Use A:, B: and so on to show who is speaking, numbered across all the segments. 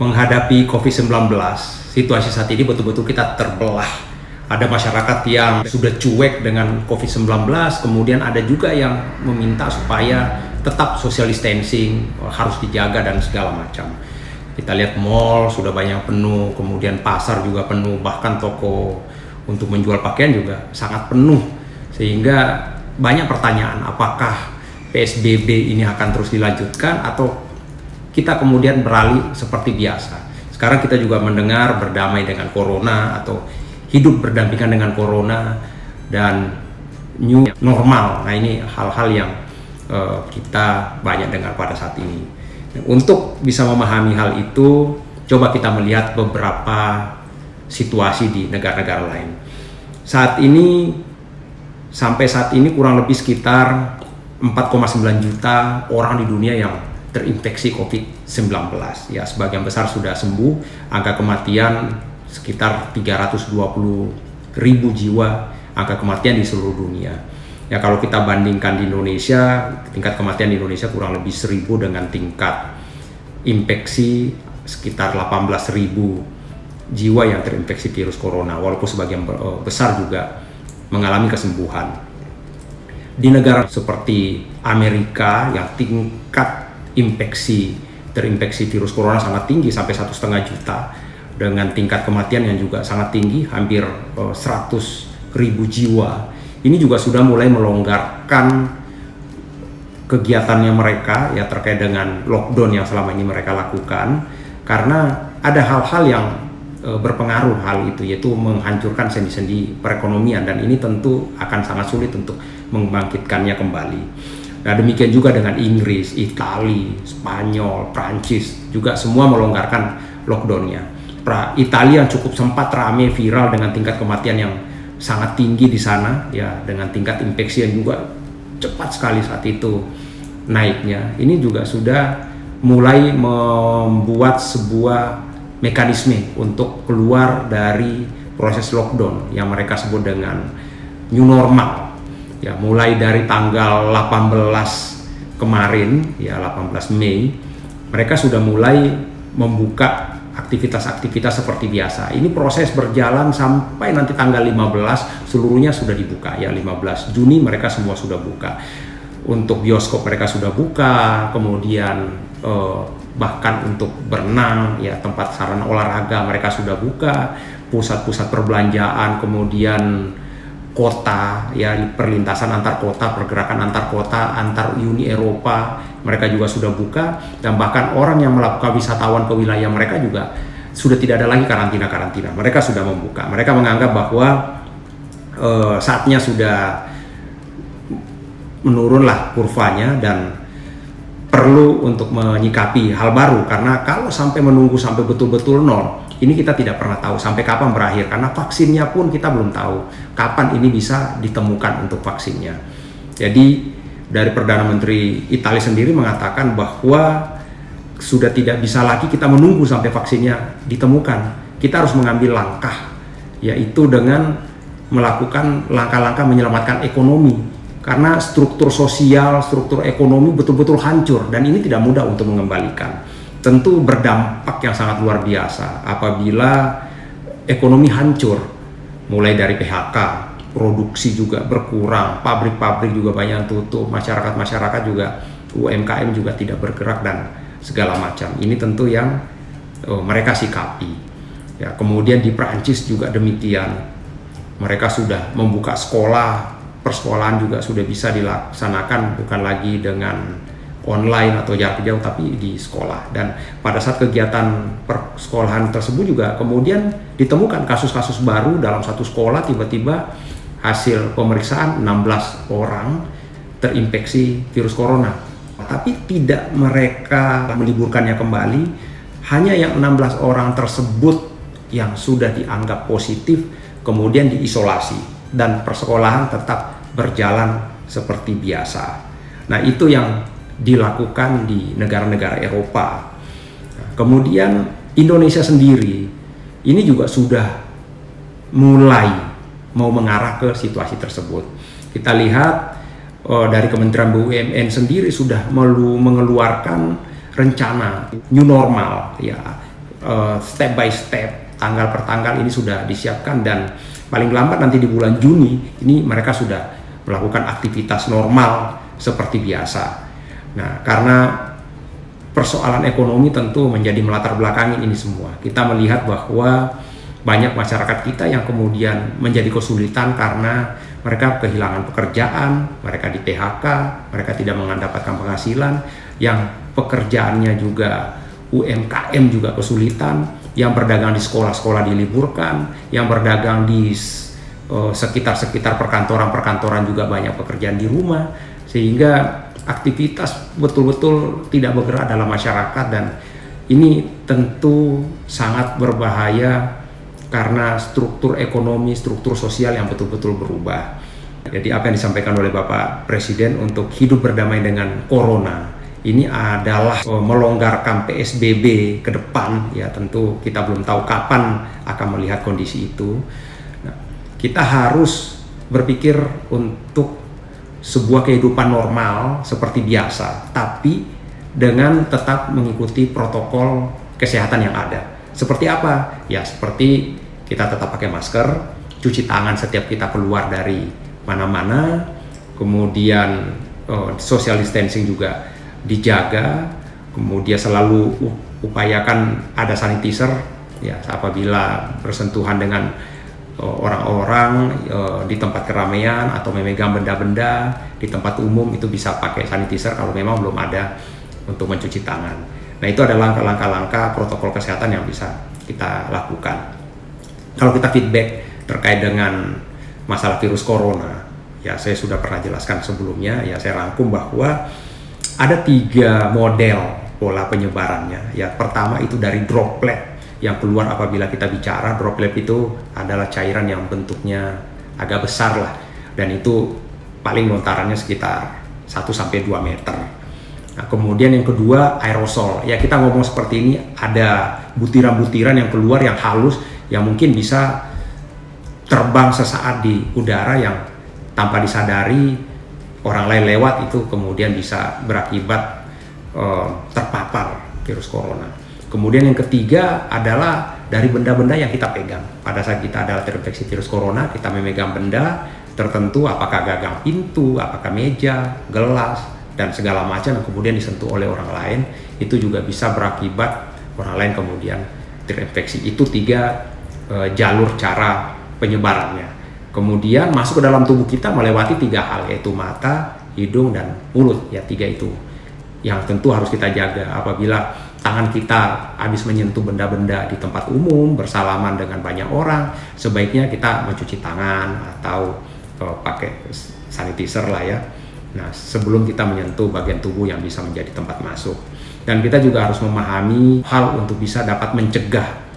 A: menghadapi COVID-19, situasi saat ini betul-betul kita terbelah. Ada masyarakat yang sudah cuek dengan COVID-19, kemudian ada juga yang meminta supaya tetap social distancing, harus dijaga dan segala macam. Kita lihat mall sudah banyak penuh, kemudian pasar juga penuh, bahkan toko untuk menjual pakaian juga sangat penuh. Sehingga banyak pertanyaan, apakah PSBB ini akan terus dilanjutkan atau kita kemudian beralih seperti biasa. Sekarang kita juga mendengar berdamai dengan corona atau hidup berdampingan dengan corona dan new normal. Nah, ini hal-hal yang kita banyak dengar pada saat ini. Untuk bisa memahami hal itu, coba kita melihat beberapa situasi di negara-negara lain. Sampai saat ini kurang lebih sekitar 4,9 juta orang di dunia yang terinfeksi COVID-19. Ya, sebagian besar sudah sembuh. Angka kematian sekitar 320.000 jiwa angka kematian di seluruh dunia. Ya, kalau kita bandingkan di Indonesia, tingkat kematian di Indonesia kurang lebih 1.000 dengan tingkat infeksi sekitar 18.000 jiwa yang terinfeksi virus corona, walaupun sebagian besar juga mengalami kesembuhan. Di negara seperti Amerika yang tingkat terinfeksi virus corona sangat tinggi sampai 1,5 juta dengan tingkat kematian yang juga sangat tinggi, hampir 100.000 jiwa. Ini juga sudah mulai melonggarkan kegiatannya mereka ya terkait dengan lockdown yang selama ini mereka lakukan, karena ada hal-hal yang berpengaruh hal itu, yaitu menghancurkan sendi-sendi perekonomian, dan ini tentu akan sangat sulit untuk membangkitkannya kembali. Nah, demikian juga dengan Inggris, Italia, Spanyol, Prancis juga semua melonggarkan lockdownnya. Italia yang cukup sempat ramai viral dengan tingkat kematian yang sangat tinggi di sana, ya dengan tingkat infeksi yang juga cepat sekali saat itu naiknya. Ini juga sudah mulai membuat sebuah mekanisme untuk keluar dari proses lockdown yang mereka sebut dengan new normal. Ya, mulai dari tanggal 18 kemarin, ya 18 Mei, mereka sudah mulai membuka aktivitas-aktivitas seperti biasa. Ini proses berjalan sampai nanti tanggal 15 seluruhnya sudah dibuka. Ya, 15 Juni mereka semua sudah buka. Untuk bioskop mereka sudah buka, kemudian bahkan untuk berenang, ya tempat sarana olahraga mereka sudah buka, pusat-pusat perbelanjaan, kemudian kota, ya perlintasan antar kota, pergerakan antar kota, antar Uni Eropa mereka juga sudah buka, dan bahkan orang yang melakukan wisatawan ke wilayah mereka juga sudah tidak ada lagi karantina, mereka sudah membuka. Mereka menganggap bahwa saatnya sudah menurunlah kurvanya dan perlu untuk menyikapi hal baru, karena kalau sampai menunggu sampai betul-betul nol, ini kita tidak pernah tahu sampai kapan berakhir, karena vaksinnya pun kita belum tahu kapan ini bisa ditemukan untuk vaksinnya. Jadi dari Perdana Menteri Italia sendiri mengatakan bahwa sudah tidak bisa lagi kita menunggu sampai vaksinnya ditemukan. Kita harus mengambil langkah, yaitu dengan melakukan langkah-langkah menyelamatkan ekonomi, karena struktur sosial, struktur ekonomi betul-betul hancur, dan ini tidak mudah untuk mengembalikan. Tentu berdampak yang sangat luar biasa apabila ekonomi hancur, mulai dari PHK, produksi juga berkurang, pabrik-pabrik juga banyak tutup, masyarakat juga, UMKM juga tidak bergerak dan segala macam. Ini tentu yang mereka sikapi. Ya, kemudian di Prancis juga demikian, mereka sudah membuka sekolah, persekolahan juga sudah bisa dilaksanakan bukan lagi dengan online atau jarak jauh, tapi di sekolah. Dan pada saat kegiatan persekolahan tersebut juga kemudian ditemukan kasus-kasus baru dalam satu sekolah, tiba-tiba hasil pemeriksaan 16 orang terinfeksi virus corona. Tapi tidak mereka meliburkannya kembali, hanya yang 16 orang tersebut yang sudah dianggap positif kemudian diisolasi, dan persekolahan tetap berjalan seperti biasa. Nah, itu yang dilakukan di negara-negara Eropa. Kemudian Indonesia sendiri ini juga sudah mulai mau mengarah ke situasi tersebut. Kita lihat dari Kementerian BUMN sendiri sudah mengeluarkan rencana new normal, ya step by step, tanggal per tanggal ini sudah disiapkan, dan paling lambat nanti di bulan Juni ini mereka sudah melakukan aktivitas normal seperti biasa. Nah, karena persoalan ekonomi tentu menjadi melatar belakangi ini semua. Kita melihat bahwa banyak masyarakat kita yang kemudian menjadi kesulitan karena mereka kehilangan pekerjaan, mereka di PHK, mereka tidak mendapatkan penghasilan, yang pekerjaannya juga UMKM juga kesulitan, yang berdagang di sekolah-sekolah diliburkan, yang berdagang di sekitar-sekitar perkantoran-perkantoran juga banyak pekerjaan di rumah, sehingga aktivitas betul-betul tidak bergerak dalam masyarakat, dan ini tentu sangat berbahaya karena struktur ekonomi, struktur sosial yang betul-betul berubah. Jadi apa yang disampaikan oleh Bapak Presiden untuk hidup berdamai dengan Corona ini adalah melonggarkan PSBB ke depan, ya tentu kita belum tahu kapan akan melihat kondisi itu. Nah, kita harus berpikir untuk sebuah kehidupan normal seperti biasa, tapi dengan tetap mengikuti protokol kesehatan yang ada. Seperti apa? Ya seperti kita tetap pakai masker, cuci tangan setiap kita keluar dari mana-mana, kemudian social distancing juga dijaga, kemudian selalu upayakan ada sanitizer ya apabila bersentuhan dengan orang-orang di tempat keramaian atau memegang benda-benda di tempat umum, itu bisa pakai sanitizer kalau memang belum ada untuk mencuci tangan. Nah, itu adalah langkah-langkah protokol kesehatan yang bisa kita lakukan. Kalau kita feedback terkait dengan masalah virus corona, ya saya sudah pernah jelaskan sebelumnya, ya saya rangkum bahwa ada 3 model pola penyebarannya. Ya, pertama itu dari droplet yang keluar apabila kita bicara. Droplet itu adalah cairan yang bentuknya agak besar lah, dan itu paling lontarannya sekitar 1-2 meter. Nah, kemudian yang kedua aerosol. Ya, kita ngomong seperti ini, ada butiran-butiran yang keluar yang halus, yang mungkin bisa terbang sesaat di udara, yang tanpa disadari orang lain lewat, itu kemudian bisa berakibat terpapar virus corona. Kemudian yang ketiga adalah dari benda-benda yang kita pegang. Pada saat kita adalah terinfeksi virus corona, kita memegang benda tertentu, apakah gagang pintu, apakah meja, gelas, dan segala macam yang kemudian disentuh oleh orang lain, itu juga bisa berakibat orang lain kemudian terinfeksi. Itu 3 jalur cara penyebarannya. Kemudian masuk ke dalam tubuh kita melewati 3 hal, yaitu mata, hidung, dan mulut. Ya, 3 itu yang tentu harus kita jaga. Apabila tangan kita habis menyentuh benda-benda di tempat umum, bersalaman dengan banyak orang, sebaiknya kita mencuci tangan atau pakai sanitizer lah ya. Nah, sebelum kita menyentuh bagian tubuh yang bisa menjadi tempat masuk. Dan kita juga harus memahami hal untuk bisa dapat mencegah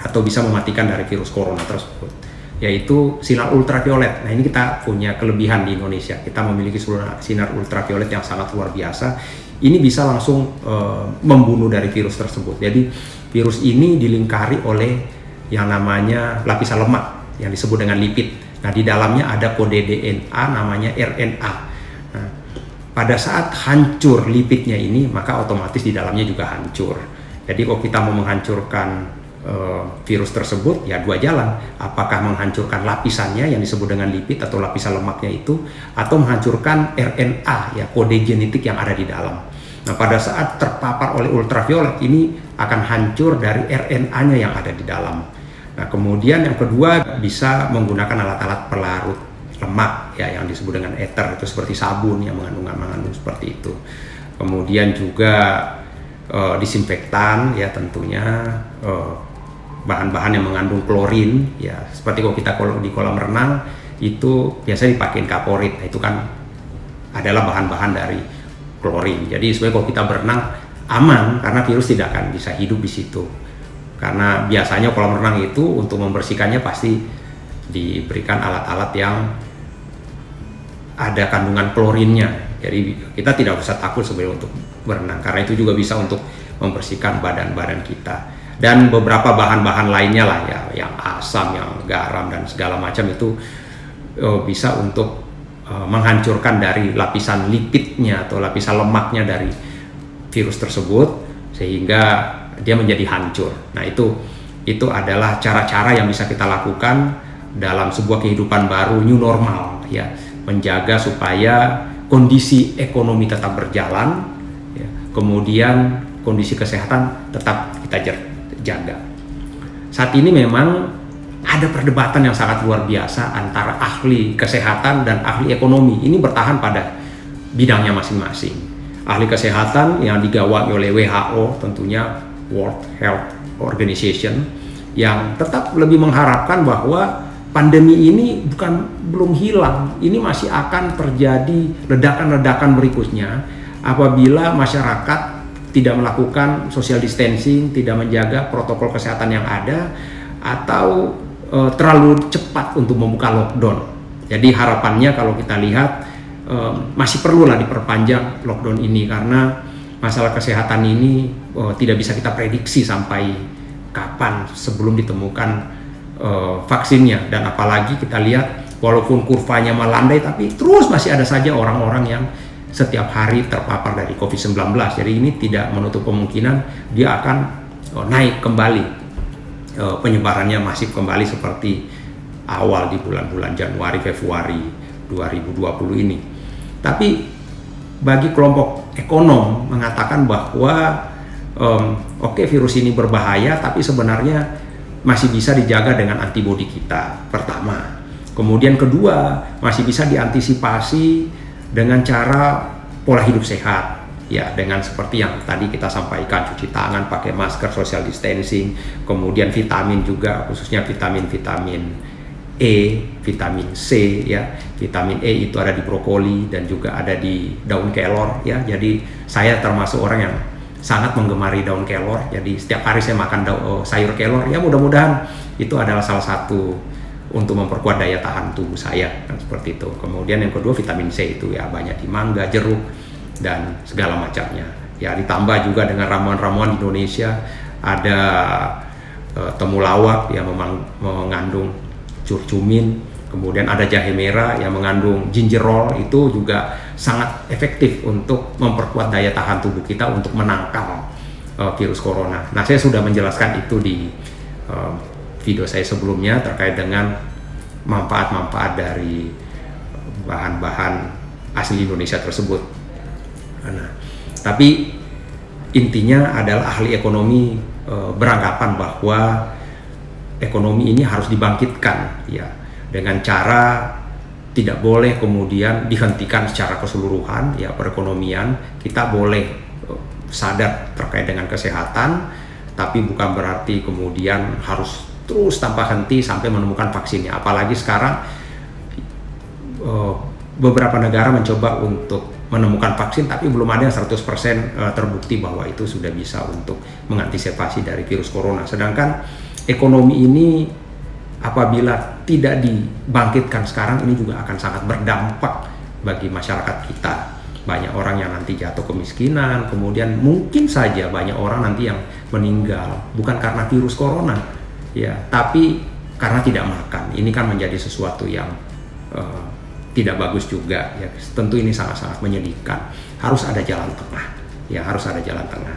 A: atau bisa mematikan dari virus corona tersebut, yaitu sinar ultraviolet. Nah, ini kita punya kelebihan di Indonesia. Kita memiliki sinar ultraviolet yang sangat luar biasa. Ini bisa langsung membunuh dari virus tersebut. Jadi virus ini dilingkari oleh yang namanya lapisan lemak yang disebut dengan lipid. Nah, di dalamnya ada kode DNA namanya RNA. Nah, pada saat hancur lipidnya ini, maka otomatis di dalamnya juga hancur. Jadi kalau kita mau menghancurkan virus tersebut, ya 2 jalan. Apakah menghancurkan lapisannya yang disebut dengan lipid atau lapisan lemaknya itu, atau menghancurkan RNA, ya kode genetik yang ada di dalam. Nah, pada saat terpapar oleh ultraviolet ini akan hancur dari RNA-nya yang ada di dalam. Nah, kemudian yang kedua bisa menggunakan alat-alat pelarut lemak ya yang disebut dengan ether, itu seperti sabun yang mengandung seperti itu. Kemudian juga disinfektan ya tentunya, bahan-bahan yang mengandung klorin ya, seperti kalau di kolam renang itu biasanya dipakai kaporit. Nah, itu kan adalah bahan-bahan dari klorin. Jadi sebenarnya kalau kita berenang aman karena virus tidak akan bisa hidup di situ. Karena biasanya kolam renang itu untuk membersihkannya pasti diberikan alat-alat yang ada kandungan klorinnya. Jadi kita tidak usah takut sebenarnya untuk berenang, karena itu juga bisa untuk membersihkan badan-badan kita. Dan beberapa bahan-bahan lainnya lah ya, yang asam, yang garam dan segala macam itu bisa untuk menghancurkan dari lapisan lipidnya atau lapisan lemaknya dari virus tersebut, sehingga dia menjadi hancur. Nah, itu adalah cara-cara yang bisa kita lakukan dalam sebuah kehidupan baru, new normal, ya, menjaga supaya kondisi ekonomi tetap berjalan, ya, kemudian kondisi kesehatan tetap kita jaga. Saat ini memang ada perdebatan yang sangat luar biasa antara ahli kesehatan dan ahli ekonomi. Ini bertahan pada bidangnya masing-masing. Ahli kesehatan yang digawangi oleh WHO, tentunya World Health Organization, yang tetap lebih mengharapkan bahwa pandemi ini belum hilang. Ini masih akan terjadi ledakan-ledakan berikutnya apabila masyarakat tidak melakukan social distancing, tidak menjaga protokol kesehatan yang ada, atau terlalu cepat untuk membuka lockdown. Jadi harapannya kalau kita lihat masih perlulah diperpanjang lockdown ini, karena masalah kesehatan ini tidak bisa kita prediksi sampai kapan sebelum ditemukan vaksinnya. Dan apalagi kita lihat walaupun kurvanya melandai, tapi terus masih ada saja orang-orang yang setiap hari terpapar dari COVID-19. Jadi ini tidak menutup kemungkinan dia akan naik kembali, penyebarannya masif kembali seperti awal di bulan-bulan Januari, Februari 2020 ini. Tapi bagi kelompok ekonom mengatakan bahwa oke, virus ini berbahaya, tapi sebenarnya masih bisa dijaga dengan antibodi kita, pertama. Kemudian kedua, masih bisa diantisipasi dengan cara pola hidup sehat, ya, dengan seperti yang tadi kita sampaikan, cuci tangan, pakai masker, social distancing, kemudian vitamin juga, khususnya vitamin E, vitamin C, ya. Vitamin E itu ada di brokoli dan juga ada di daun kelor, ya. Jadi saya termasuk orang yang sangat menggemari daun kelor. Jadi setiap hari saya makan sayur kelor. Ya, mudah-mudahan itu adalah salah satu untuk memperkuat daya tahan tubuh saya, kan, seperti itu. Kemudian yang kedua, vitamin C itu ya banyak di mangga, jeruk, dan segala macamnya. Ya, ditambah juga dengan ramuan-ramuan di Indonesia, ada temulawak yang mengandung curcumin, kemudian ada jahe merah yang mengandung gingerol, itu juga sangat efektif untuk memperkuat daya tahan tubuh kita untuk menangkal virus corona. Nah, saya sudah menjelaskan itu di video saya sebelumnya terkait dengan manfaat-manfaat dari bahan-bahan asli Indonesia tersebut. Nah, tapi intinya adalah ahli ekonomi beranggapan bahwa ekonomi ini harus dibangkitkan, ya, dengan cara tidak boleh kemudian dihentikan secara keseluruhan, ya, perekonomian. Kita boleh sadar terkait dengan kesehatan, tapi bukan berarti kemudian harus terus tanpa henti sampai menemukan vaksinnya. Apalagi sekarang beberapa negara mencoba untuk menemukan vaksin, tapi belum ada yang 100% terbukti bahwa itu sudah bisa untuk mengantisipasi dari virus corona. Sedangkan ekonomi ini apabila tidak dibangkitkan sekarang, ini juga akan sangat berdampak bagi masyarakat kita. Banyak orang yang nanti jatuh kemiskinan, kemudian mungkin saja banyak orang nanti yang meninggal bukan karena virus corona, ya, tapi karena tidak makan. Ini kan menjadi sesuatu yang tidak bagus juga, ya. Tentu ini sangat-sangat menyedihkan. Harus ada jalan tengah, ya, harus ada jalan tengah.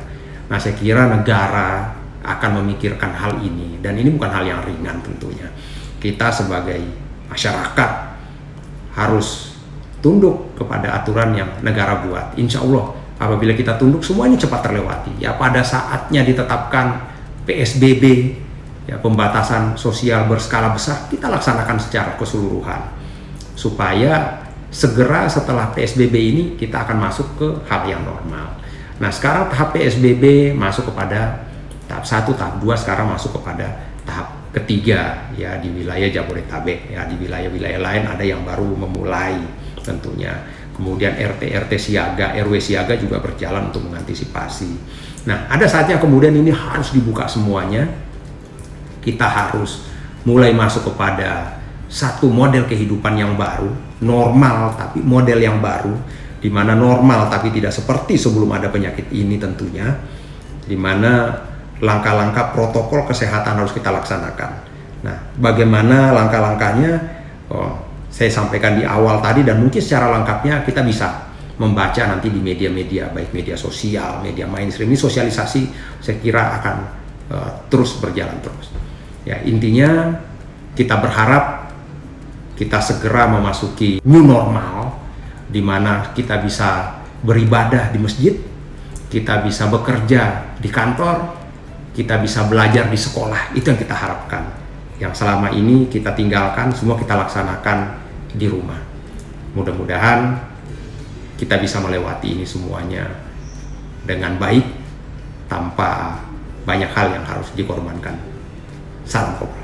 A: Nah, saya kira negara akan memikirkan hal ini, dan ini bukan hal yang ringan tentunya. Kita sebagai masyarakat harus tunduk kepada aturan yang negara buat. Insya Allah apabila kita tunduk, semua ini cepat terlewati. Ya, pada saatnya ditetapkan PSBB, ya, pembatasan sosial berskala besar, kita laksanakan secara keseluruhan supaya segera setelah PSBB ini kita akan masuk ke hal yang normal. Nah, sekarang tahap PSBB masuk kepada tahap 1, tahap 2, sekarang masuk kepada tahap ketiga, ya, di wilayah Jabodetabek, ya. Di wilayah-wilayah lain ada yang baru memulai tentunya. Kemudian RT siaga, RW siaga juga berjalan untuk mengantisipasi. Nah, ada saatnya kemudian ini harus dibuka semuanya. Kita harus mulai masuk kepada satu model kehidupan yang baru, normal tapi model yang baru, di mana normal tapi tidak seperti sebelum ada penyakit ini tentunya, di mana langkah-langkah protokol kesehatan harus kita laksanakan. Nah, bagaimana langkah-langkahnya? Saya sampaikan di awal tadi, dan mungkin secara lengkapnya kita bisa membaca nanti di media-media, baik media sosial, media mainstream. Ini sosialisasi saya kira akan terus berjalan terus. Ya, intinya kita berharap kita segera memasuki new normal, di mana kita bisa beribadah di masjid, kita bisa bekerja di kantor, kita bisa belajar di sekolah. Itu yang kita harapkan. Yang selama ini kita tinggalkan, semua kita laksanakan di rumah. Mudah-mudahan kita bisa melewati ini semuanya dengan baik, tanpa banyak hal yang harus dikorbankan. Salam kooperatif.